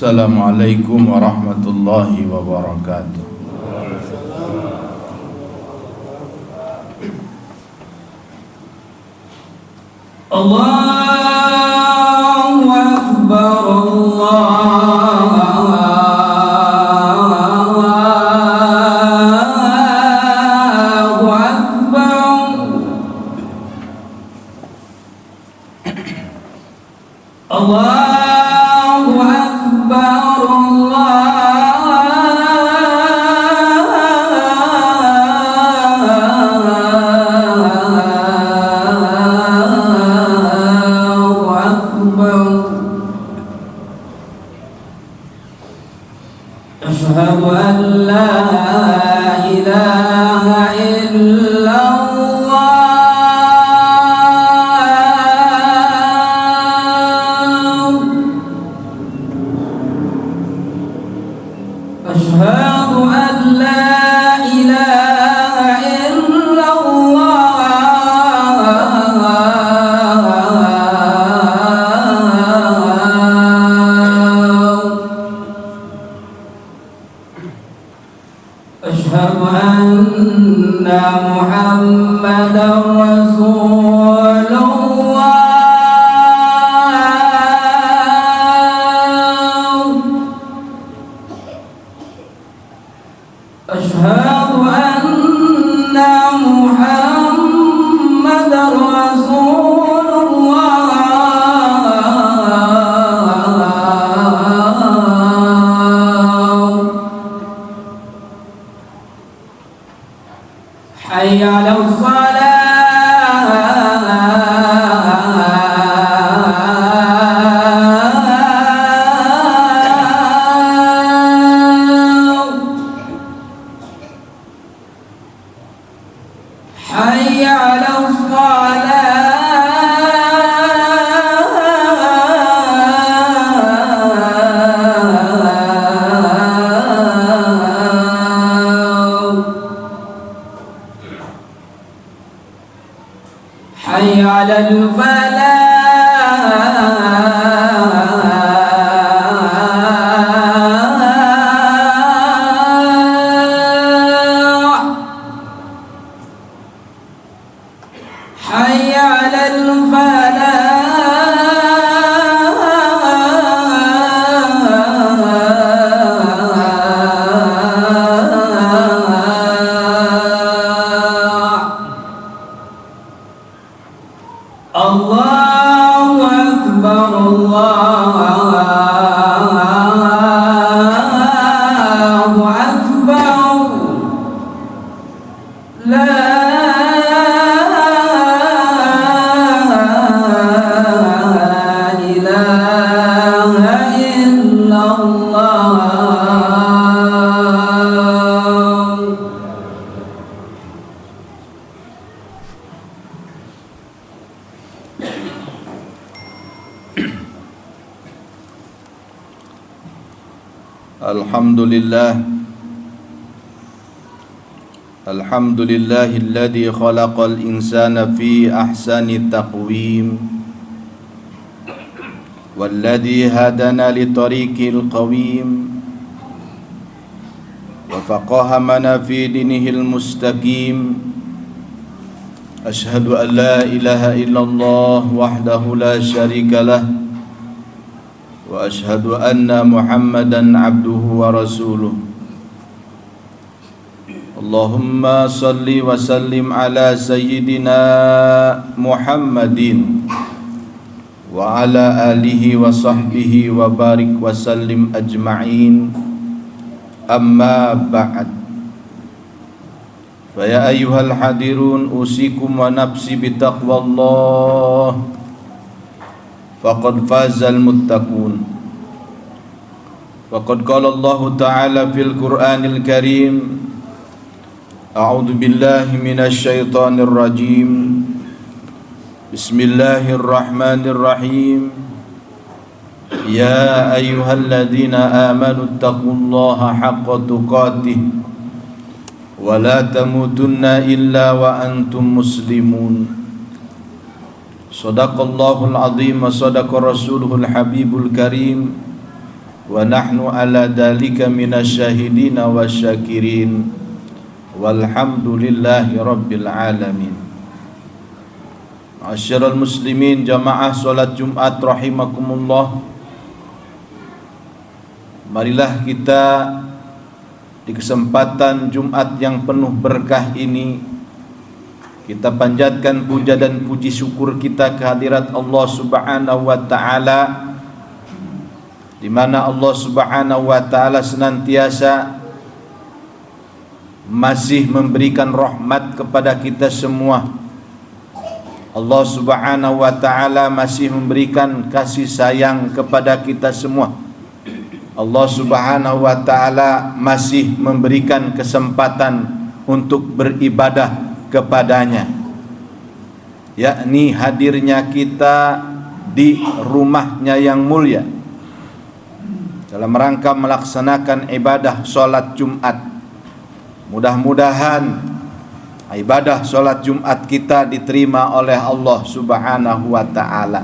Assalamualaikum warahmatullahi wabarakatuh. Allahu Akbar, Allahu Akbar, Allahu Akbar, Asyhadu an la ilaha illallah. Asyhadu an la ilaha illallah. Asyhadu anna Muhammadar Rasulullah. Asyhadu anna Muhammadar Rasulullah. Hayya 'alas salah. Hayya 'alas salah. Hayya 'alal falah. Hayya 'alal falah. Allahu Akbar, Allahu Akbar. La ilaha illallah. Alhamdulillahilladzi khalaqal insana fi ahsani taqwim walladzi hadana li tariqil qawim wa faqahamana fi dinihil mustaqim. Asyhadu an la ilaha illallah wahdahu la syarika lah wa asyhadu anna Muhammadan abduhu wa rasuluh. Allahumma salli wa sallim ala sayyidina Muhammadin wa ala alihi wa sahbihi wa barik wa sallim ajma'in. Amma ba'd. Fa ya ayyuhal hadirun usikum wa nafsi bitaqwallah faqad fazal muttaqun. Faqad qala Allah ta'ala fil Qur'anil Karim, a'udzu billahi minasy syaithanir rajim. Bismillahirrahmanirrahim. Ya ayyuhalladzina amanu taqullaha haqqa tuqatih wa la tamutunna illa wa antum muslimun. Shadaqallahul azim wa sadaqa rasuluhul habibul karim wa nahnu ala dhalika minasyahidin wasyakirin walhamdulillahi rabbil alamin. Ma'asyiral muslimin, jamaah salat Jumat rahimakumullah. Marilah kita di kesempatan Jumat yang penuh berkah ini kita panjatkan puja dan puji syukur kita kehadirat Allah Subhanahu wa taala, di mana Allah Subhanahu wa taala senantiasa masih memberikan rahmat kepada kita semua. Allah Subhanahu wa taala masih memberikan kasih sayang kepada kita semua. Allah Subhanahu wa taala masih memberikan kesempatan untuk beribadah kepadanya, yakni hadirnya kita di rumahnya yang mulia dalam rangka melaksanakan ibadah sholat Jumat. Mudah-mudahan ibadah sholat Jumat kita diterima oleh Allah Subhanahu wa ta'ala.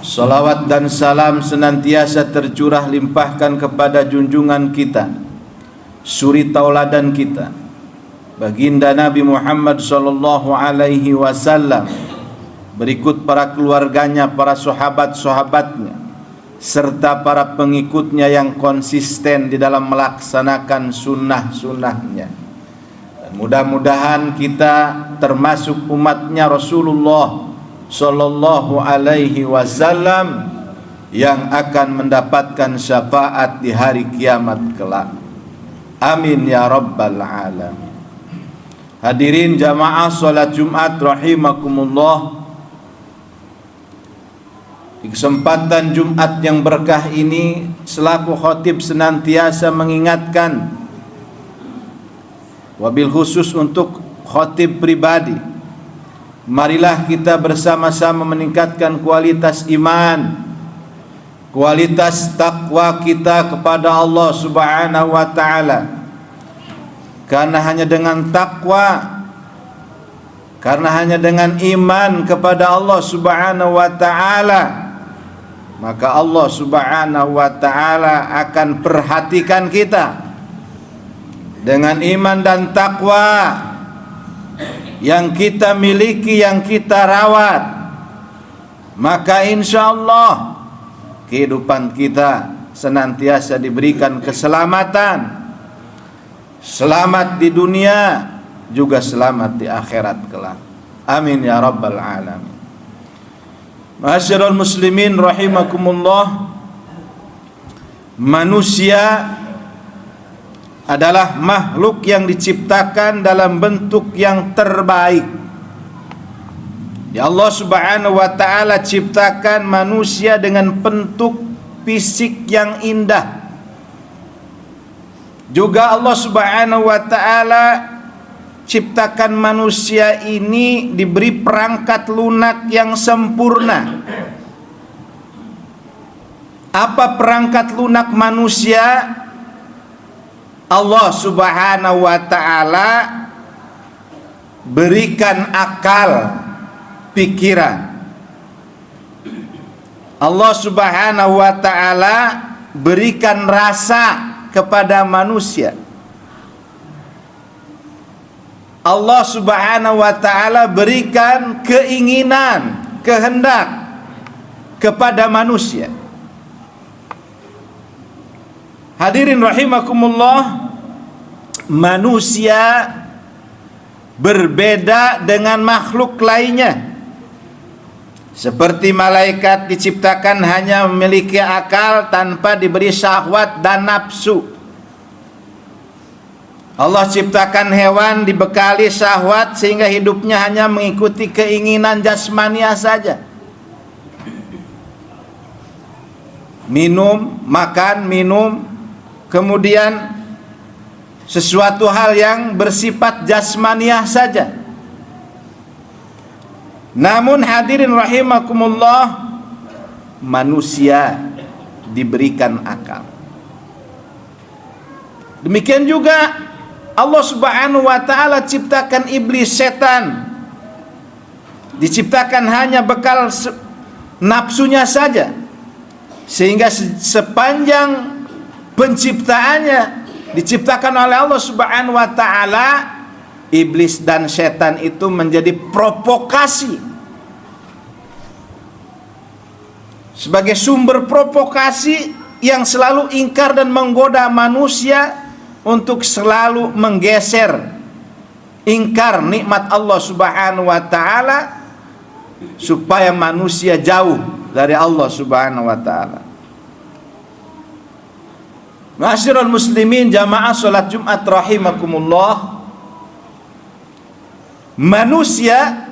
Salawat dan salam senantiasa tercurah limpahkan kepada junjungan kita, suri tauladan kita, baginda Nabi Muhammad sallallahu alaihi wasallam, berikut para keluarganya, para sahabat-sahabatnya, serta para pengikutnya yang konsisten di dalam melaksanakan sunnah-sunnahnya. Dan mudah-mudahan kita termasuk umatnya Rasulullah sallallahu alaihi wasallam yang akan mendapatkan syafaat di hari kiamat kelak. Amin ya rabbal alamin. Hadirin jamaah salat Jumat rahimakumullah. Di kesempatan Jumat yang berkah ini, selaku khatib senantiasa mengingatkan, wabil khusus untuk khatib pribadi, marilah kita bersama-sama meningkatkan kualitas iman, kualitas takwa kita kepada Allah Subhanahu wa ta'ala. Karena hanya dengan takwa, karena hanya dengan iman kepada Allah Subhanahu wa ta'ala, maka Allah Subhanahu wa ta'ala akan perhatikan kita. Dengan iman dan takwa yang kita miliki, yang kita rawat, maka insya Allah kehidupan kita senantiasa diberikan keselamatan. Selamat di dunia, juga selamat di akhirat kelak. Amin ya rabbal alamin. Ma'asyiral muslimin rahimakumullah. Manusia adalah makhluk yang diciptakan dalam bentuk yang terbaik. Ya Allah Subhanahu wa ta'ala ciptakan manusia dengan bentuk fisik yang indah. Juga Allah Subhanahu wa ta'ala ciptakan manusia ini diberi perangkat lunak yang sempurna. Apa perangkat lunak manusia? Allah Subhanahu wa ta'ala berikan akal, pikiran. Allah Subhanahu wa ta'ala berikan rasa kepada manusia. Allah Subhanahu wa ta'ala berikan keinginan, kehendak kepada manusia. Hadirin rahimakumullah, manusia berbeda dengan makhluk lainnya. Seperti malaikat diciptakan hanya memiliki akal tanpa diberi syahwat dan nafsu. Allah ciptakan hewan dibekali syahwat sehingga hidupnya hanya mengikuti keinginan jasmania saja. Minum, makan, minum, kemudian sesuatu hal yang bersifat jasmaniah saja. Namun hadirin rahimakumullah, manusia diberikan akal. Demikian juga Allah Subhanahu wa ta'ala ciptakan iblis, setan, diciptakan hanya bekal nafsunya saja. Sehingga sepanjang penciptaannya diciptakan oleh Allah Subhanahu wa taala, iblis dan setan itu menjadi provokasi, sebagai sumber provokasi yang selalu ingkar dan menggoda manusia untuk selalu menggeser, ingkar nikmat Allah Subhanahu wa taala, supaya manusia jauh dari Allah Subhanahu wa taala. Ma'asyiral muslimin, jamaah salat Jumat rahimakumullah. Manusia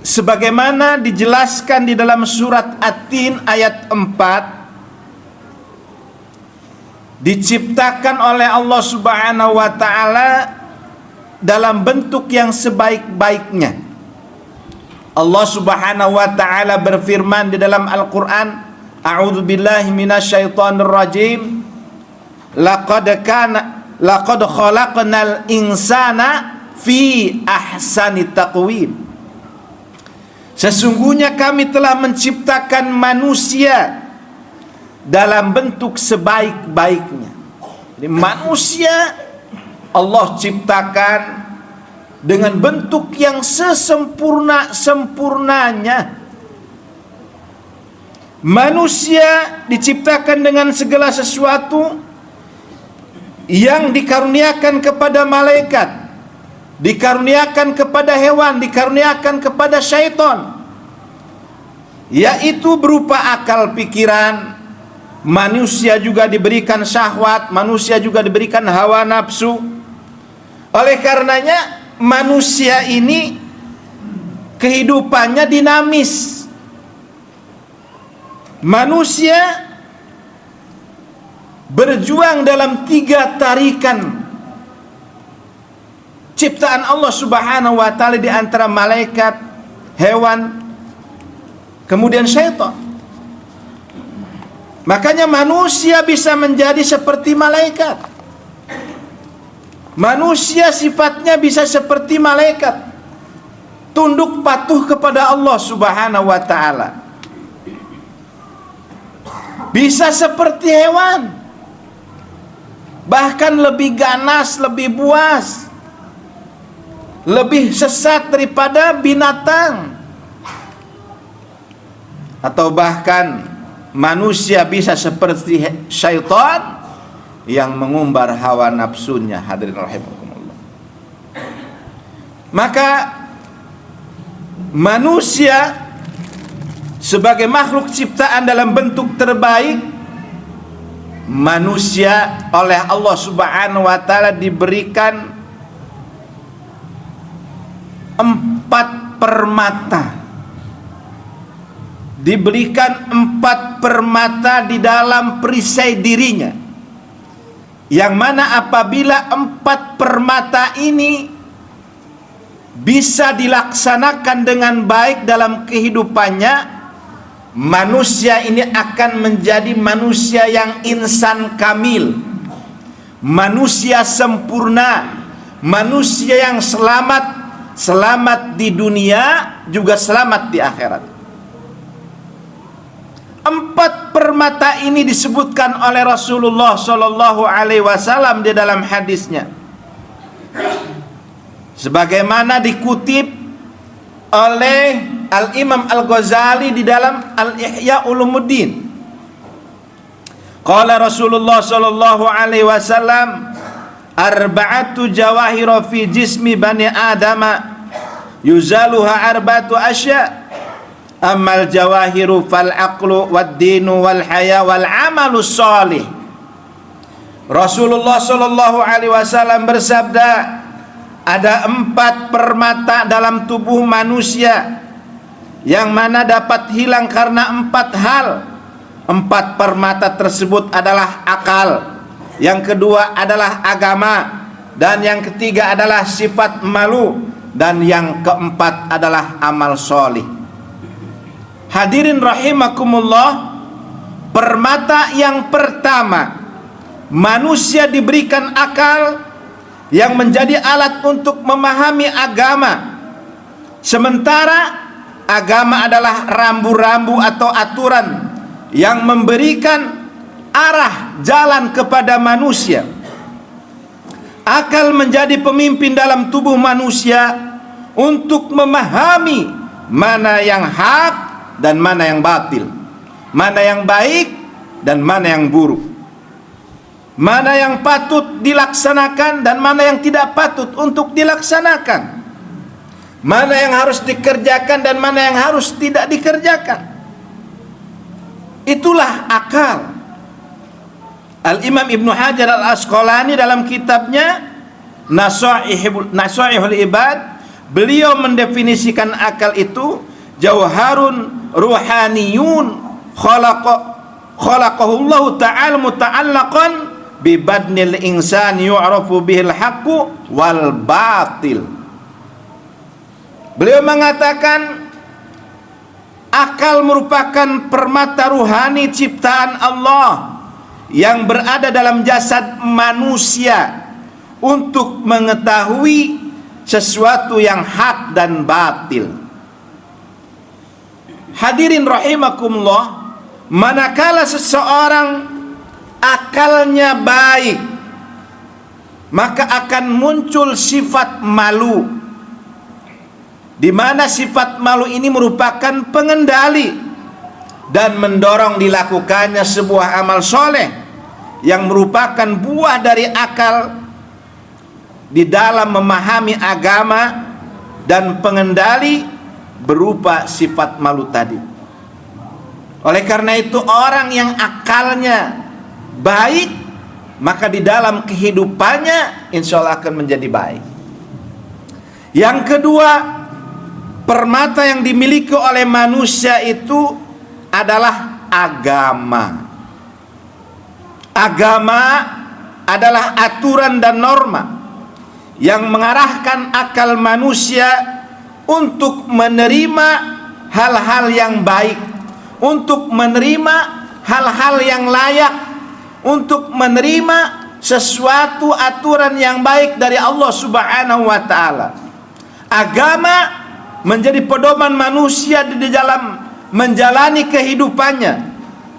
sebagaimana dijelaskan di dalam surat At-Tin ayat 4, diciptakan oleh Allah Subhanahu wa taala dalam bentuk yang sebaik-baiknya. Allah Subhanahu wa taala berfirman di dalam Al-Qur'an, a'udzubillahi minasyaitonir rajim, laqad khalaqnal insana fi ahsani taqwim. Sesungguhnya kami telah menciptakan manusia dalam bentuk sebaik-baiknya. Jadi manusia Allah ciptakan dengan bentuk yang sesempurna-sempurnanya. Manusia diciptakan dengan segala sesuatu yang dikaruniakan kepada malaikat, dikaruniakan kepada hewan, dikaruniakan kepada syaitan, yaitu berupa akal pikiran. Manusia juga diberikan syahwat, manusia juga diberikan hawa nafsu. Oleh karenanya manusia ini kehidupannya dinamis. Manusia berjuang dalam 3 tarikan ciptaan Allah Subhanahu wa taala, di antara malaikat, hewan, kemudian syaitan. Makanya manusia bisa menjadi seperti malaikat. Manusia sifatnya bisa seperti malaikat, tunduk patuh kepada Allah Subhanahu wa taala. Bisa seperti hewan, bahkan lebih ganas, lebih buas, lebih sesat daripada binatang. Atau bahkan manusia bisa seperti syaitan yang mengumbar hawa nafsunya. Hadirin rahimakumullah. Maka manusia sebagai makhluk ciptaan dalam bentuk terbaik, manusia oleh Allah Subhanahu wa taala diberikan 4 permata. Diberikan 4 permata di dalam perisai dirinya, yang mana apabila 4 permata ini bisa dilaksanakan dengan baik dalam kehidupannya, manusia ini akan menjadi manusia yang insan kamil, manusia sempurna, manusia yang selamat di dunia juga selamat di akhirat. 4 permata ini disebutkan oleh Rasulullah Shallallahu Alaihi Wasallam di dalam hadisnya, sebagaimana dikutip oleh Al-Imam Al-Ghazali di dalam Al-Ihya Ulumuddin. Qala Rasulullah Shallallahu Alaihi Wasallam, arba'atu jawahira fi jismi bani adama yuzaluha arba'atu asya, amal jawahiru fal aqlu wad dinu wal haya wal amalu shalih. Rasulullah Shallallahu Alaihi Wasallam bersabda, ada 4 permata dalam tubuh manusia yang mana dapat hilang karena 4 hal. 4 permata tersebut adalah akal, yang kedua adalah agama, dan yang ketiga adalah sifat malu, dan yang keempat adalah amal solih. Hadirin rahimakumullah, permata yang pertama, manusia diberikan akal yang menjadi alat untuk memahami agama. Sementara agama adalah rambu-rambu atau aturan yang memberikan arah jalan kepada manusia. Akal menjadi pemimpin dalam tubuh manusia untuk memahami mana yang hak dan mana yang batil, mana yang baik dan mana yang buruk, mana yang patut dilaksanakan dan mana yang tidak patut untuk dilaksanakan, mana yang harus dikerjakan dan mana yang harus tidak dikerjakan. Itulah akal. Al-Imam Ibnu Hajar Al-Asqalani dalam kitabnya Nasaihul Ibad, beliau mendefinisikan akal itu jauharun ruhaniyun khalaqahullahu ta'ala muta'allaqan bi badnil insan yu'rafu bihil haqqu wal batil. Beliau mengatakan akal merupakan permata ruhani ciptaan Allah yang berada dalam jasad manusia untuk mengetahui sesuatu yang hak dan batil. Hadirin rahimakumullah, manakala seseorang akalnya baik, maka akan muncul sifat malu, di mana sifat malu ini merupakan pengendali dan mendorong dilakukannya sebuah amal soleh yang merupakan buah dari akal di dalam memahami agama, dan pengendali berupa sifat malu tadi. Oleh karena itu, orang yang akalnya baik, maka di dalam kehidupannya insya Allah akan menjadi baik. Yang kedua, permata yang dimiliki oleh manusia itu adalah agama. Agama adalah aturan dan norma yang mengarahkan akal manusia untuk menerima hal-hal yang baik, untuk menerima hal-hal yang layak, untuk menerima sesuatu aturan yang baik dari Allah Subhanahu wa ta'ala. Agama menjadi pedoman manusia di dalam menjalani kehidupannya.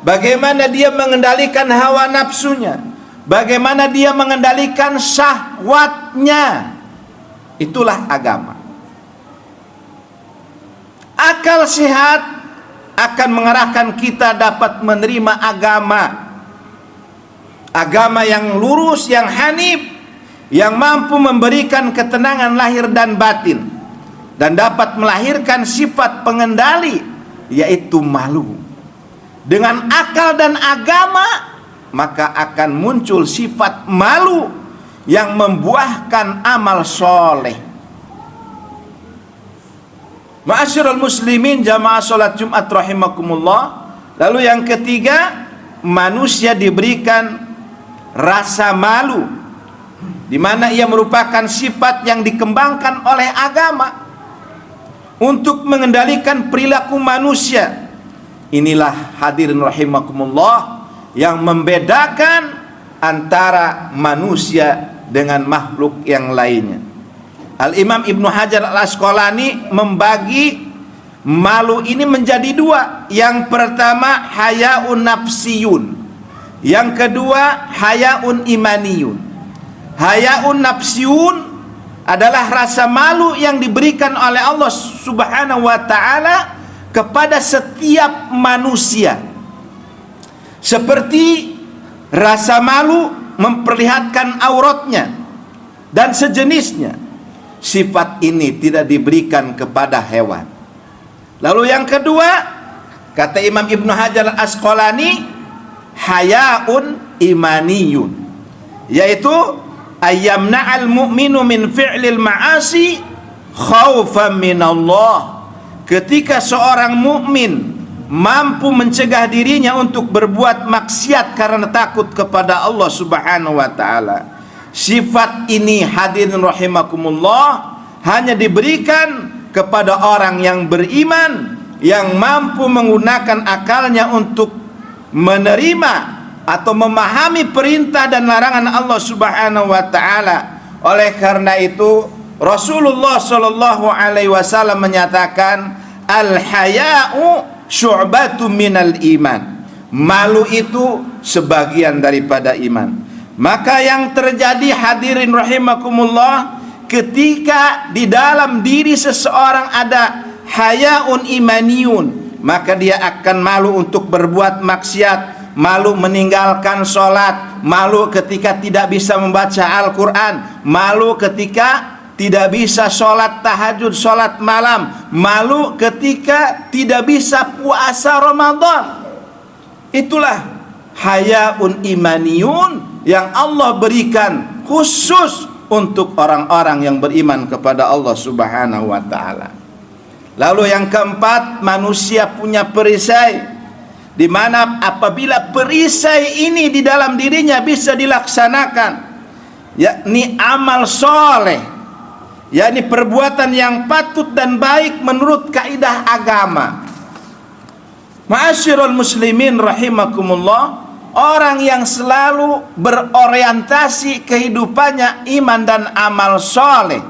Bagaimana dia mengendalikan hawa nafsunya, bagaimana dia mengendalikan syahwatnya. Itulah agama. Akal sehat akan mengarahkan kita dapat menerima agama. Agama yang lurus, yang hanif, yang mampu memberikan ketenangan lahir dan batin, dan dapat melahirkan sifat pengendali, yaitu malu. Dengan akal dan agama, maka akan muncul sifat malu yang membuahkan amal soleh. Ma'asyiral muslimin jamaah salat Jumat rahimakumullah. Lalu yang ketiga, manusia diberikan rasa malu, di mana ia merupakan sifat yang dikembangkan oleh agama untuk mengendalikan perilaku manusia. Inilah hadirin rahimakumullah yang membedakan antara manusia dengan makhluk yang lainnya. Al-Imam Ibnu Hajar Al-Asqalani membagi malu ini menjadi dua. Yang pertama hayaun nafsiyun, yang kedua hayaun imaniyun. Hayaun nafsiyun adalah rasa malu yang diberikan oleh Allah Subhanahu wa ta'ala kepada setiap manusia, seperti rasa malu memperlihatkan auratnya dan sejenisnya. Sifat ini tidak diberikan kepada hewan. Lalu yang kedua, kata Imam Ibnu Hajar Al-Asqalani, hayaun imaniyun, yaitu ayyamna'al mu'minu min fi'lil ma'asi khaufan minallah. Ketika seorang mukmin mampu mencegah dirinya untuk berbuat maksiat karena takut kepada Allah Subhanahu wa ta'ala. Sifat ini hadirin rahimakumullah hanya diberikan kepada orang yang beriman, yang mampu menggunakan akalnya untuk menerima atau memahami perintah dan larangan Allah Subhanahu wa ta'ala. Oleh karena itu Rasulullah sallallahu alaihi wasallam menyatakan al-haya'u syu'batu minal iman. Malu itu sebagian daripada iman. Maka yang terjadi hadirin rahimakumullah, ketika di dalam diri seseorang ada hayaun imaniyun, maka dia akan malu untuk berbuat maksiat, malu meninggalkan sholat, malu ketika tidak bisa membaca Al-Quran, malu ketika tidak bisa sholat tahajud, sholat malam, malu ketika tidak bisa puasa Ramadan. Itulah hayaun imaniyun yang Allah berikan khusus untuk orang-orang yang beriman kepada Allah Subhanahu wa ta'ala. Lalu yang keempat, manusia punya perisai, di mana apabila perisai ini di dalam dirinya bisa dilaksanakan, yakni amal soleh, yakni perbuatan yang patut dan baik menurut kaidah agama. Ma'asyiral muslimin rahimakumullah, orang yang selalu berorientasi kehidupannya iman dan amal soleh,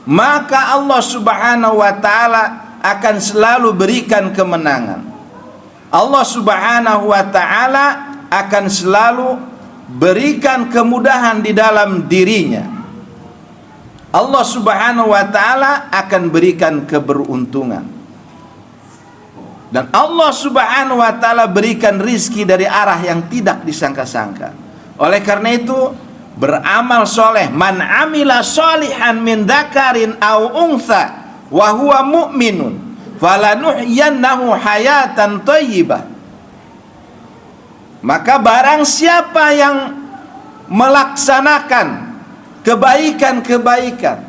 maka Allah Subhanahu wa ta'ala akan selalu berikan kemenangan. Allah Subhanahu wa ta'ala akan selalu berikan kemudahan di dalam dirinya. Allah Subhanahu wa ta'ala akan berikan keberuntungan. Dan Allah Subhanahu wa ta'ala berikan rizki dari arah yang tidak disangka-sangka. Oleh karena itu, beramal soleh, man amila solihan min dzakarin au untha wa huwa mu'minun falanuhyiyannahu hayatan thayyibah. Maka barang siapa yang melaksanakan kebaikan-kebaikan,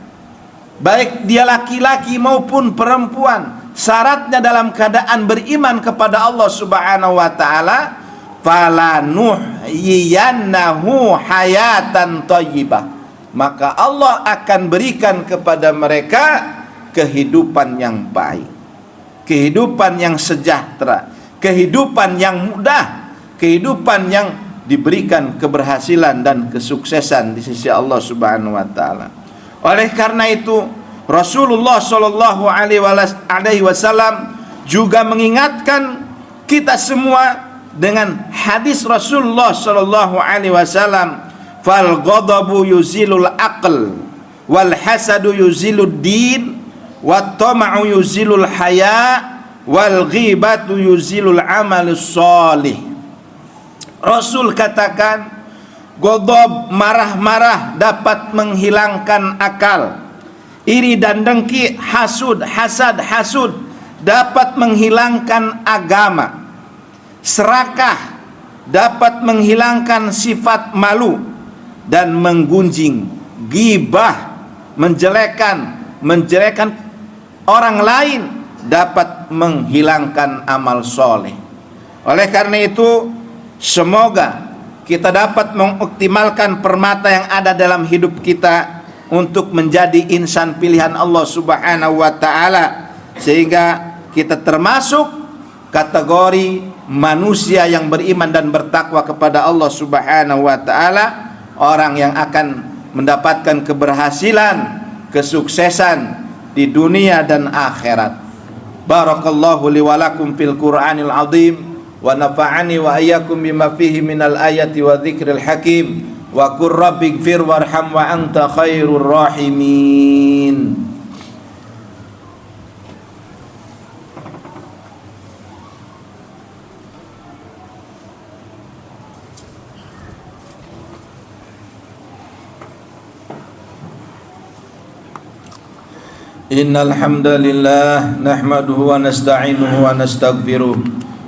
baik dia laki-laki maupun perempuan, syaratnya dalam keadaan beriman kepada Allah Subhanahu wa ta'ala, falanuhyiyannahu hayatan thayyibah, maka Allah akan berikan kepada mereka kehidupan yang baik, kehidupan yang sejahtera, kehidupan yang mudah, kehidupan yang diberikan keberhasilan dan kesuksesan di sisi Allah Subhanahu wa ta'ala. Oleh karena itu, Rasulullah Shallallahu Alaihi Wasallam juga mengingatkan kita semua dengan hadis Rasulullah Shallallahu Alaihi Wasallam, fal ghadabu yuzilul aql, wal hasadu yuzilud din, wat tama'u yuzilul haya, wal ghibatu yuzilul amalus shalih. Rasul katakan, ghadab, marah-marah dapat menghilangkan akal. Iri dan dengki, hasud dapat menghilangkan agama. Serakah dapat menghilangkan sifat malu, dan menggunjing, ghibah, menjelekan orang lain dapat menghilangkan amal soleh. Oleh karena itu, semoga kita dapat mengoptimalkan permata yang ada dalam hidup kita untuk menjadi insan pilihan Allah Subhanahu wa ta'ala, sehingga kita termasuk kategori manusia yang beriman dan bertakwa kepada Allah Subhanahu wa ta'ala, orang yang akan mendapatkan keberhasilan, kesuksesan di dunia dan akhirat. Barakallahu li wa lakum fil Qur'anil azim, wa nafa'ani wa iyyakum bima fihi minal ayati wa dzikril hakim, wa qur rabbighfir warham wa anta khairur rahimin. Innal hamdalillah nahmaduhu wa nasta'inuhu wa nastaghfiruh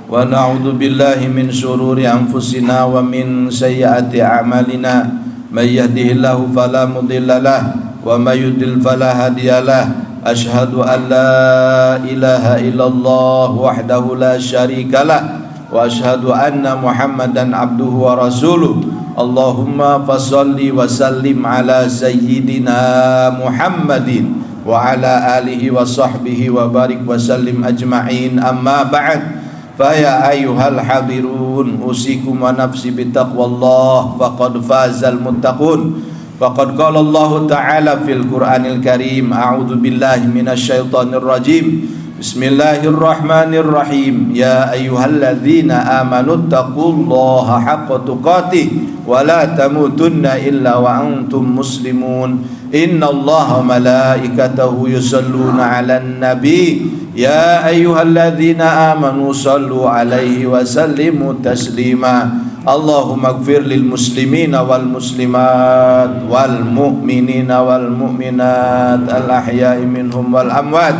wa na'udzu billahi min shururi anfusina wa min sayyiati a'malina, may yahdihillahu fala mudhillalah wa may yudlil fala hadiyalah. Asyhadu an la ilaha illallah wahdahu la syarikalah wa asyhadu anna Muhammadan abduhu wa rasuluh. Allahumma fasholli wa sallim ala sayyidina Muhammadin wa ala alihi wa sahbihi wa barik wa sallim ajma'in. Amma ba'd, fa ya ayyuhal hadirun, usikum wa nafsi bitaqwallah, faqad fazal muttaqun. Faqad qala Allah ta'ala fil Qur'anil Karim, a'udzu billahi minasy syaithanir rajim, Bismillahirrahmanirrahim. Ya ayyuhalladzina amanu taqullaha haqqa tuqatih wa la tamutunna illa wa antum muslimun. Innallaha wa malaikatahu yusalluna 'alan nabi. Ya ayyuhalladzina amanu sallu 'alaihi wa sallimu taslima. Allahumma ighfir lil muslimina wal muslimat wal mu'minina wal mu'minat al ahya'i minhum wal amwat.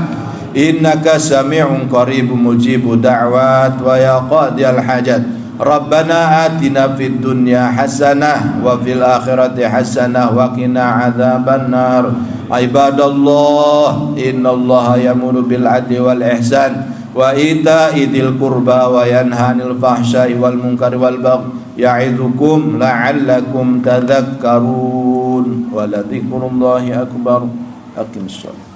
Innaka sami'un qaribun mujibu da'wat wa ya qadiyal hajat. Rabbana atina fid dunya hasanah wa fil akhirati hasanah wa qina adzabannar. Ibadallah, innallaha ya'muru bil adli wal ihsan wa ita'i dzil qurba wa yanha 'anil fahsya'i wal munkari wal baghi ya'idzukum la'allakum tadhakkarun. Wa la dzikrullahi akbar. Aqimissalah.